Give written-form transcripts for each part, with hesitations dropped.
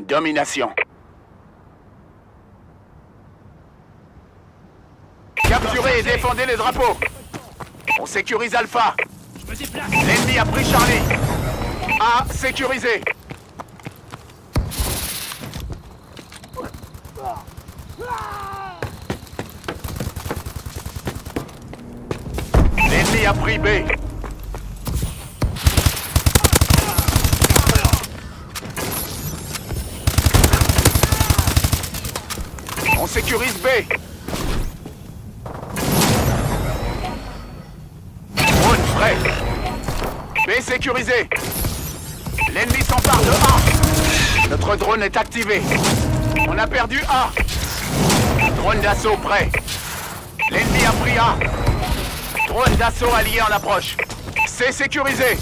Domination. Capturez et défendez les drapeaux. On sécurise Alpha. L'ennemi a pris Charlie. A sécurisé. L'ennemi a pris B. On sécurise B. Drone prêt. B sécurisé. L'ennemi s'empare de A. Notre drone est activé. On a perdu A. Drone d'assaut prêt. L'ennemi a pris A. Drone d'assaut allié en approche. C sécurisé.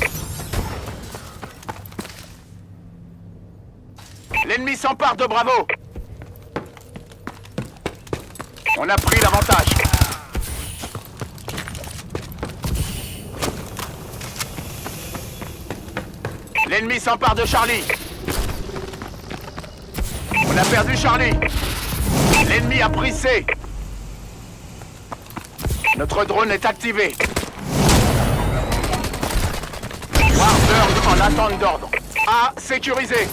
L'ennemi s'empare de Bravo. On a pris l'avantage. L'ennemi s'empare de Charlie. On a perdu Charlie. L'ennemi a pris C. Notre drone est activé. Warbird en attente d'ordre. A sécurisé.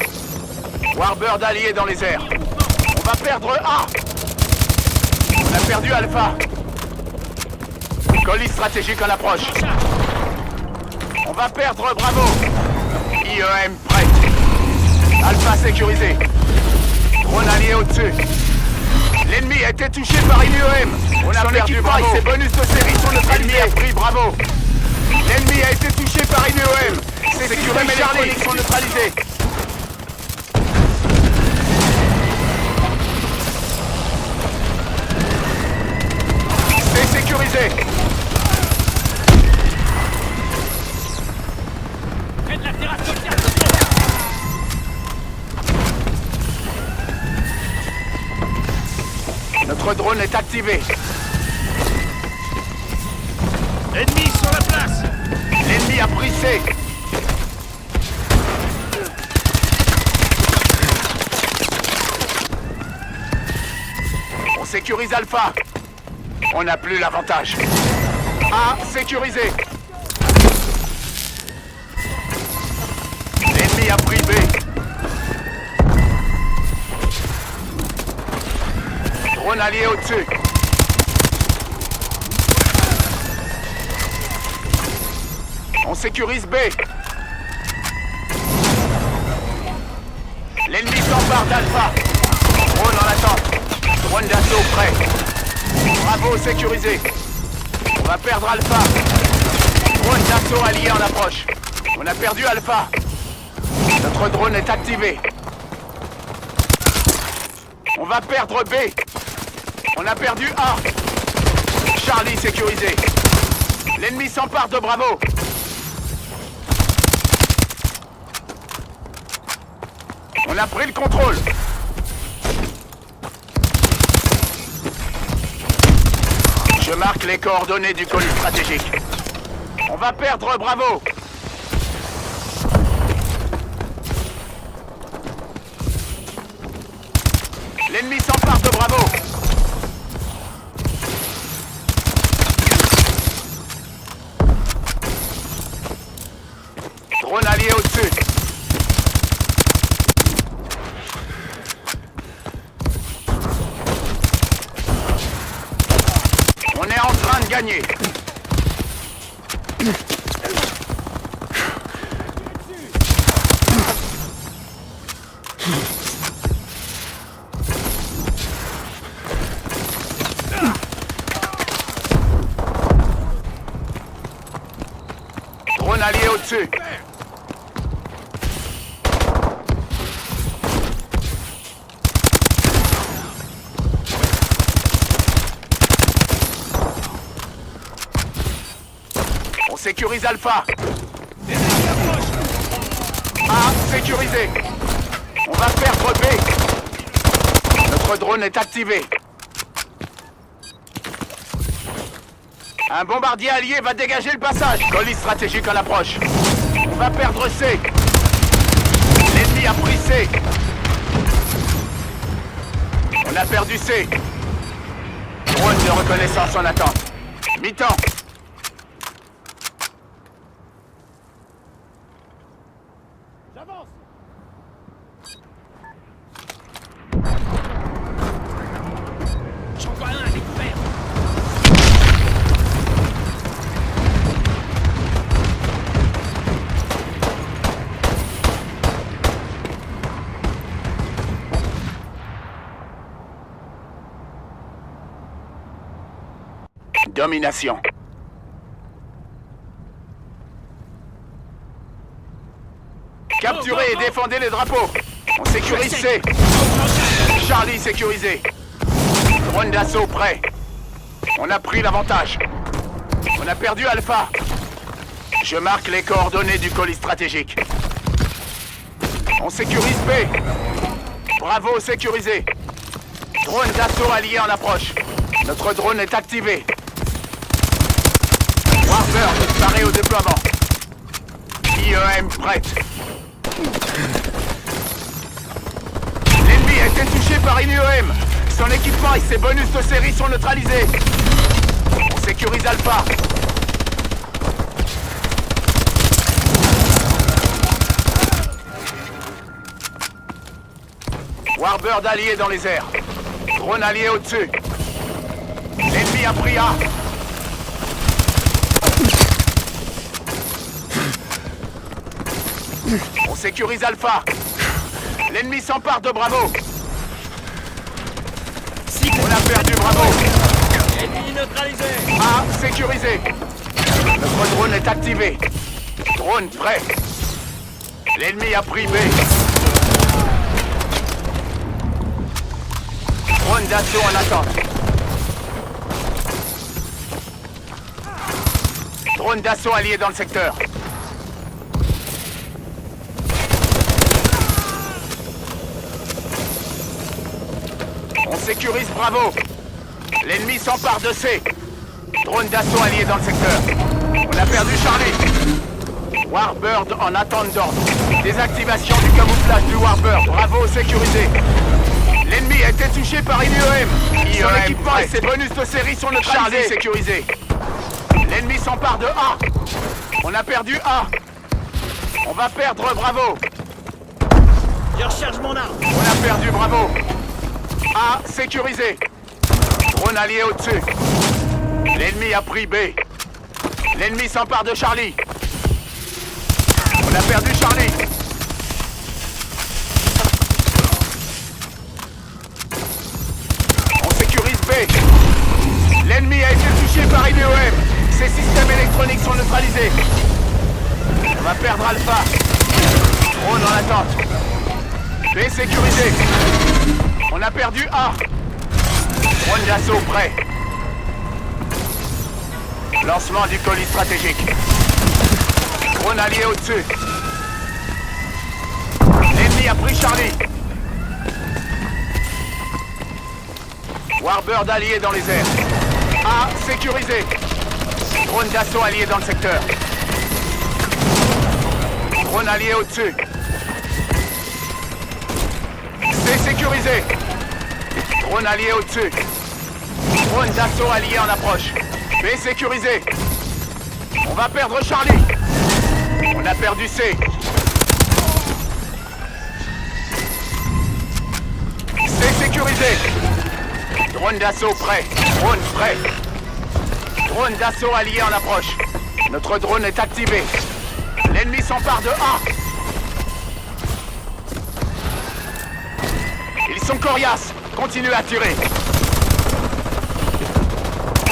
Warbird allié dans les airs. On va perdre A. On a perdu Alpha. Colis stratégique en approche. On va perdre Bravo. IEM prêt. Alpha sécurisé. Drone allié au-dessus. L'ennemi a été touché par une IEM. On a perdu Bravo. Ses bonus de série sont neutralisés. L'ennemi a pris Bravo. L'ennemi a été touché par une IEM. Ses systèmes électroniques sont neutralisés. C'est sécurisé. Notre drone est activé. Ennemi sur la place. L'ennemi a pris C. On sécurise Alpha. On n'a plus l'avantage. A sécurisé. L'ennemi a pris B. Drone allié au-dessus. On sécurise B. L'ennemi s'empare d'Alpha. Drone en attente. Drone d'assaut prêt. Bravo sécurisé. On va perdre Alpha. Drone d'assaut allié en approche. On a perdu Alpha. Notre drone est activé. On va perdre B. On a perdu A. Charlie sécurisé. L'ennemi s'empare de Bravo. On a pris le contrôle. Je marque les coordonnées du colis stratégique. On va perdre Bravo. L'ennemi s'empare de Bravo. Drone allié au-dessus. On est en train de gagner. Drone allié au-dessus. On sécurise Alpha. A sécurisé. On va perdre B. Notre drone est activé. Un bombardier allié va dégager le passage. Colis stratégique en approche. On va perdre C. L'ennemi a pris C. a perdu C. Drone de reconnaissance en attente. Mi-temps. J'avance. J'en vois un à découvert. Domination. Capturez et défendez les drapeaux. On sécurise C. Charlie sécurisé. Drone d'assaut prêt. On a pris l'avantage. On a perdu Alpha. Je marque les coordonnées du colis stratégique. On sécurise B. Bravo sécurisé. Drone d'assaut allié en approche. Notre drone est activé. Warbird préparé au déploiement. IEM prête. L'ennemi a été touché par une IEM. Son équipement et ses bonus de série sont neutralisés. On sécurise Alpha. Warbird allié dans les airs. Drone allié au-dessus. L'ennemi a pris A. On sécurise Alpha. L'ennemi s'empare de Bravo. On a perdu Bravo. Ennemi neutralisé. A sécurisé. Notre drone est activé. Drone prêt. L'ennemi a pris B. Drone d'assaut en attente. Drone d'assaut allié dans le secteur. On sécurise Bravo. L'ennemi s'empare de C. Drone d'assaut allié dans le secteur. On a perdu Charlie. Warbird en attente d'ordre. Désactivation du camouflage du Warbird. Bravo sécurisé. L'ennemi a été touché par une IEM. Son équipement et ses bonus de série sont neutralisés. Charlie sécurisé. L'ennemi s'empare de A. On a perdu A. On va perdre Bravo. Je recharge mon arme. On a perdu Bravo. A sécurisé. Drone allié au-dessus. L'ennemi a pris B. L'ennemi s'empare de Charlie. On a perdu Charlie. On sécurise B. L'ennemi a été touché par une IEM. Ses systèmes électroniques sont neutralisés. On va perdre Alpha. Drone en attente. B sécurisé. On a perdu A. Drone d'assaut prêt. Lancement du colis stratégique. Drone allié au-dessus. L'ennemi a pris Charlie. Warbird allié dans les airs. A sécurisé. Drone d'assaut allié dans le secteur. Drone allié au-dessus. C sécurisé. Drone allié au-dessus. Drone d'assaut allié en approche. B sécurisé. On va perdre Charlie. On a perdu C. C sécurisé. Drone d'assaut prêt. Drone prêt. Drone d'assaut allié en approche. Notre drone est activé. L'ennemi s'empare de A. Ils sont coriaces. Continuez à tirer.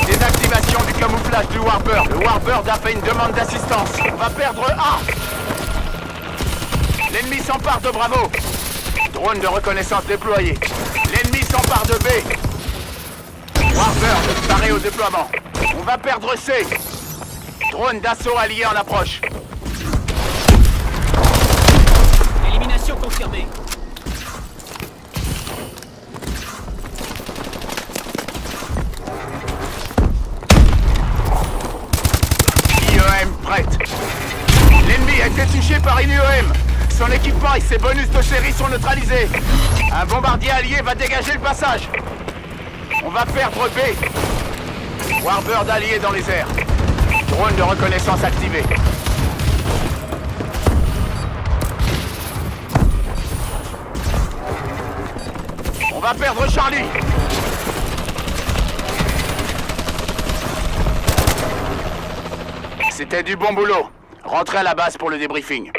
Désactivation du camouflage du Warbird. Le Warbird a fait une demande d'assistance. On va perdre A. L'ennemi s'empare de Bravo. Drone de reconnaissance déployé. L'ennemi s'empare de B. Warbird paré au déploiement. On va perdre C. Drone d'assaut allié en approche. Élimination confirmée. IEM prête. L'ennemi a été touché par une IEM. son équipement et ses bonus de série sont neutralisés. Un bombardier allié va dégager le passage. On va perdre B. Warbird allié dans les airs. Drone de reconnaissance activé. On va perdre Charlie. C'était du bon boulot. Rentrez à la base pour le débriefing.